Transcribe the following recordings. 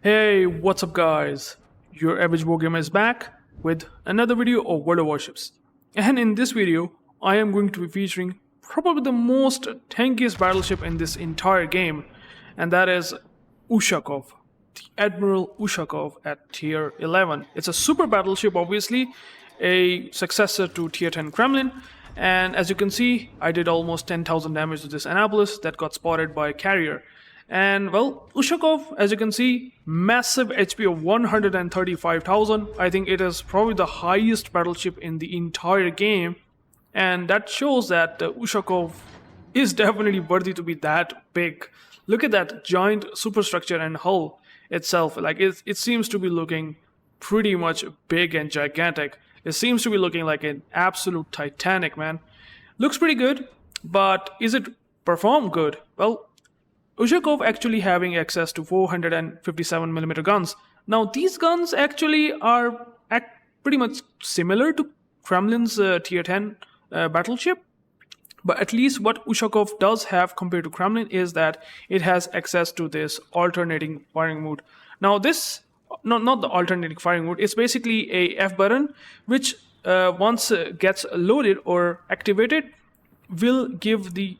Hey, what's up guys? UrAvgWarGamer is back with another video of World of Warships. And in this video, I am going to be featuring probably the most tankiest battleship in this entire game, and that is Ushakov, the Admiral Ushakov at tier 11. It's a super battleship, obviously, a successor to tier 10 Kremlin, and as you can see, I did almost 10,000 damage to this Annapolis that got spotted by a carrier. And well, Ushakov, as you can see, massive HP of 135,000. I think it is probably the highest battleship in the entire game, and that shows that Ushakov is definitely worthy to be that big. Look at that giant superstructure and hull itself. Like it seems to be looking pretty much big and gigantic. It seems to be looking like an absolute Titanic, man. Looks pretty good, but is it perform good? Well, Ushakov actually having access to 457mm guns. Now these guns actually are pretty much similar to Kremlin's tier 10 battleship, but at least what Ushakov does have compared to Kremlin is that it has access to this alternating firing mode. Now this, not the alternating firing mode, it's basically a F button which once gets loaded or activated will give the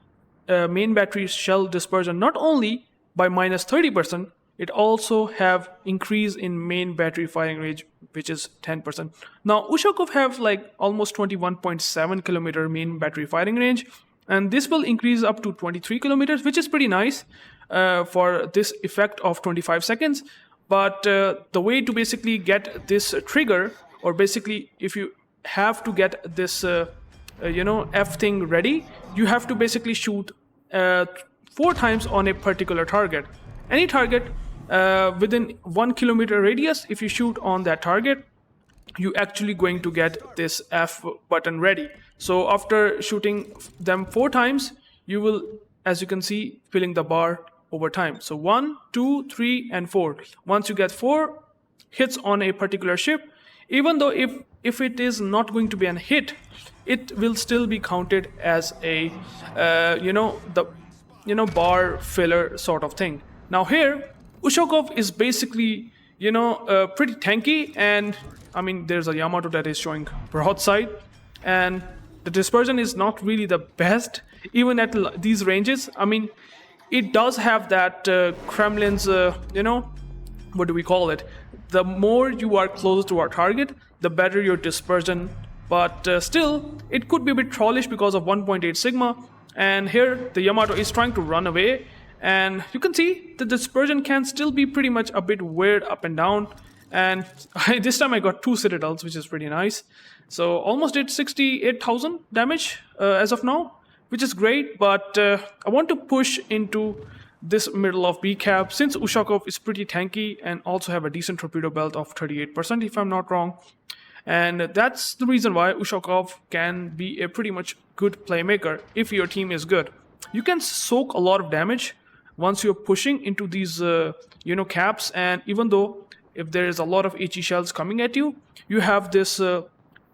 main battery shell dispersion not only by minus 30%, it also have increase in main battery firing range, which is 10%. Now Ushakov have like almost 21.7 kilometer main battery firing range, and this will increase up to 23 kilometers, which is pretty nice for this effect of 25 seconds. But the way to basically get this trigger, or basically if you have to get this F thing ready, you have to basically shoot 4 times on a particular target. Any target within 1 kilometer radius, if you shoot on that target, you actually going to get this F button ready. So after shooting them 4 times, you will, as you can see, filling the bar over time. So 1, 2, 3, and 4. Once you get 4 hits on a particular ship, even though if it is not going to be an hit, it will still be counted as a bar filler sort of thing. Now here Ushakov is basically pretty tanky, and I mean there's a Yamato that is showing broadside, and the dispersion is not really the best even at these ranges. I mean it does have that Kremlin's what do we call it, the more you are close to our target, the better your dispersion, but still it could be a bit trollish because of 1.8 sigma. And here the Yamato is trying to run away, and you can see the dispersion can still be pretty much a bit weird up and down, and this time I got 2 citadels, which is pretty nice. So almost did 68,000 damage as of now, which is great. But I want to push into this middle of B cap, since Ushakov is pretty tanky and also have a decent torpedo belt of 38% if I'm not wrong. And that's the reason why Ushakov can be a pretty much good playmaker if your team is good. You can soak a lot of damage once you're pushing into these caps, and even though if there is a lot of HE shells coming at you, you have this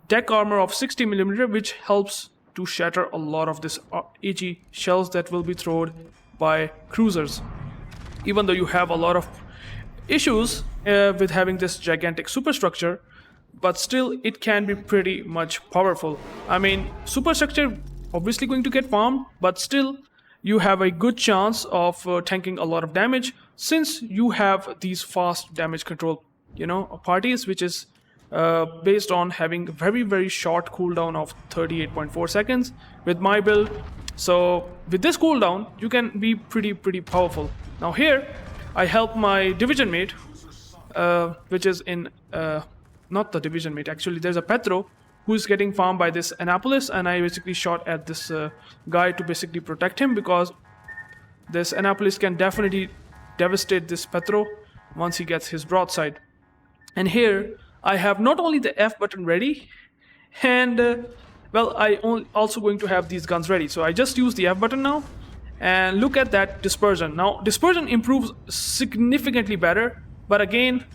deck armor of 60mm which helps to shatter a lot of this HE shells that will be thrown by cruisers. Even though you have a lot of issues with having this gigantic superstructure, but still it can be pretty much powerful. I mean, superstructure obviously going to get farmed, but still you have a good chance of tanking a lot of damage, since you have these fast damage control parties, which is based on having very very short cooldown of 38.4 seconds with my build. So with this cooldown you can be pretty powerful. Now here I help my division mate, which is in not the division mate, actually there's a Petro who's getting farmed by this Annapolis, and I basically shot at this guy to basically protect him, because this Annapolis can definitely devastate this Petro once he gets his broadside. And here I have not only the F button ready, and well, I also going to have these guns ready. So I just use the F button now, and look at that dispersion. Now dispersion improves significantly better, but again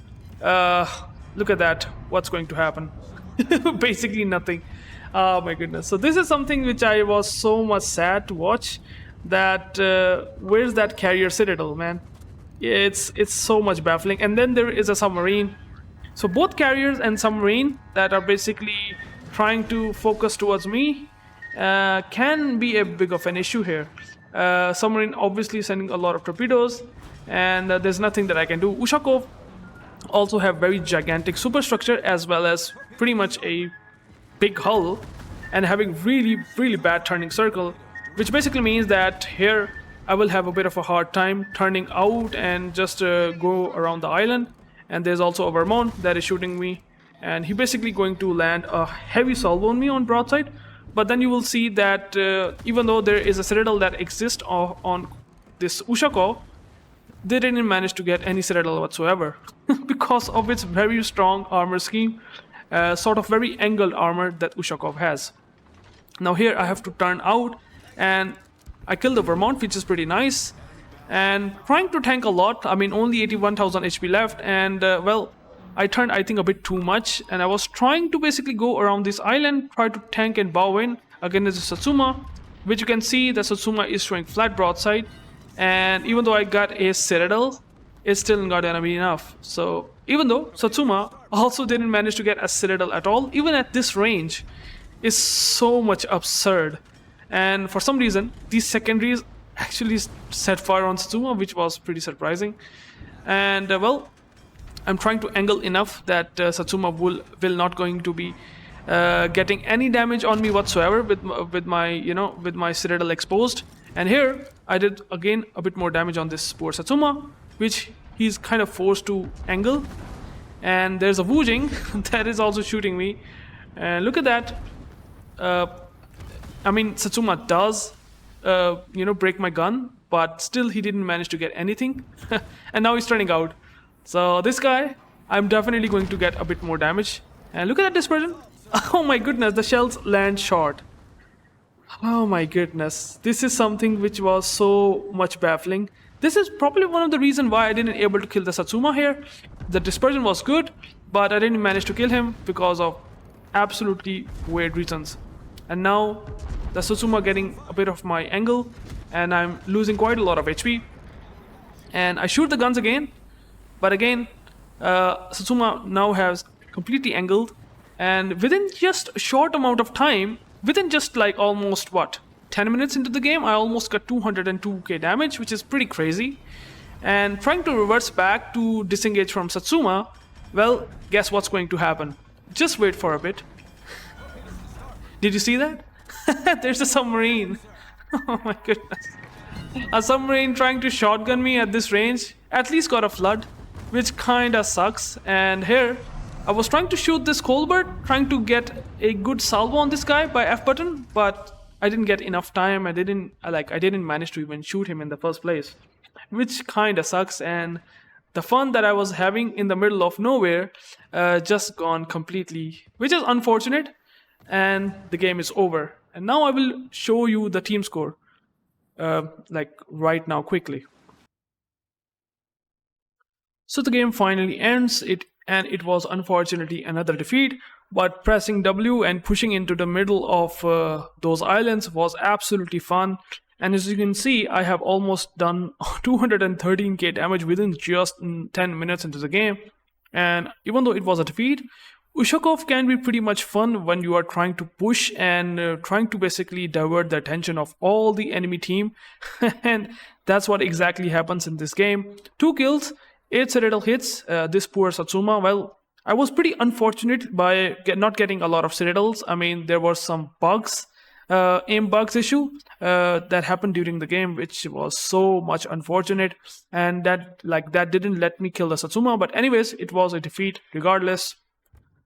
look at that, what's going to happen? Basically nothing. Oh my goodness. So this is something which I was so much sad to watch, that where's that carrier citadel, man? It's so much baffling. And then there is a submarine. So both carriers and submarine that are basically trying to focus towards me can be a big of an issue here. Submarine obviously sending a lot of torpedoes, and there's nothing that I can do. Ushakov also have very gigantic superstructure as well as pretty much a big hull, and having really bad turning circle, which basically means that here I will have a bit of a hard time turning out and just go around the island. And there's also a Vermont that is shooting me, and he basically going to land a heavy salvo on me on broadside. But then you will see that even though there is a citadel that exists on this Ushakov, they didn't manage to get any citadel whatsoever because of its very strong armor scheme, sort of very angled armor that Ushakov has. Now here I have to turn out, and I killed the Vermont, which is pretty nice, and trying to tank a lot. I mean, only 81,000 HP left, and well, I turned, I think, a bit too much, and I was trying to basically go around this island, try to tank and bow in against the Satsuma, which you can see the Satsuma is showing flat broadside, and even though I got a citadel, it's still not gonna be enough. So even though Satsuma also didn't manage to get a citadel at all, even at this range, is so much absurd. And for some reason, these secondaries actually set fire on Satsuma, which was pretty surprising. And well, I'm trying to angle enough that Satsuma will not going to be getting any damage on me whatsoever with my citadel exposed. And here I did again a bit more damage on this poor Satsuma, which he's kind of forced to angle. And there's a Wujing that is also shooting me. And look at that. I mean, Satsuma does break my gun, but still he didn't manage to get anything. And now he's turning out. So this guy, I'm definitely going to get a bit more damage. And look at that dispersion. Oh my goodness, the shells land short. Oh my goodness, this is something which was so much baffling. This is probably one of the reasons why I didn't able to kill the Satsuma here. The dispersion was good, but I didn't manage to kill him because of absolutely weird reasons. And now the Satsuma getting a bit of my angle, and I'm losing quite a lot of HP. And I shoot the guns again, but again Satsuma now has completely angled, and within just a short amount of time, within just like almost 10 minutes into the game, I almost got 202k damage, which is pretty crazy. And trying to reverse back to disengage from Satsuma, well, guess what's going to happen? Just wait for a bit. Did you see that? There's a submarine. Oh my goodness. A submarine trying to shotgun me at this range at least got a flood, which kinda sucks. And here I was trying to shoot this Colbert, trying to get a good salvo on this guy by F button, but I didn't get enough time. I didn't manage to even shoot him in the first place, which kinda sucks. And the fun that I was having in the middle of nowhere just gone completely, which is unfortunate. And the game is over. And now I will show you the team score right now quickly. So the game finally ends, and it was unfortunately another defeat, but pressing W and pushing into the middle of those islands was absolutely fun. And as you can see, I have almost done 213k damage within just 10 minutes into the game. And even though it was a defeat, Ushakov can be pretty much fun when you are trying to push and trying to basically divert the attention of all the enemy team. And that's what exactly happens in this game. 2 kills, 8 citadel hits. This poor Satsuma, well, I was pretty unfortunate by not getting a lot of citadels. I mean, there were some bugs, aim bugs issue that happened during the game, which was so much unfortunate, and that didn't let me kill the Satsuma. But anyways, it was a defeat regardless.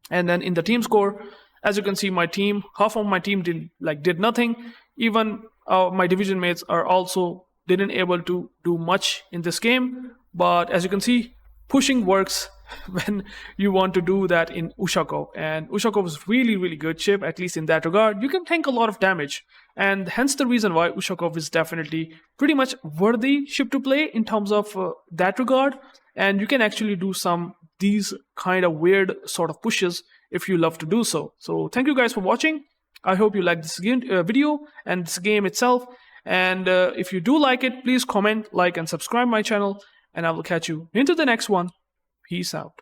And then in the team score, as you can see, my team, half of my team did nothing. Even my division mates are also didn't able to do much in this game. But as you can see, pushing works when you want to do that in Ushakov. And Ushakov is really good ship, at least in that regard. You can tank a lot of damage, and hence the reason why Ushakov is definitely pretty much worthy ship to play in terms of that regard. And you can actually do these kind of weird sort of pushes if you love to do so. So thank you guys for watching. I hope you like this video and this game itself. And if you do like it, please comment, like, and subscribe my channel. and I will catch you into the next one. Peace out.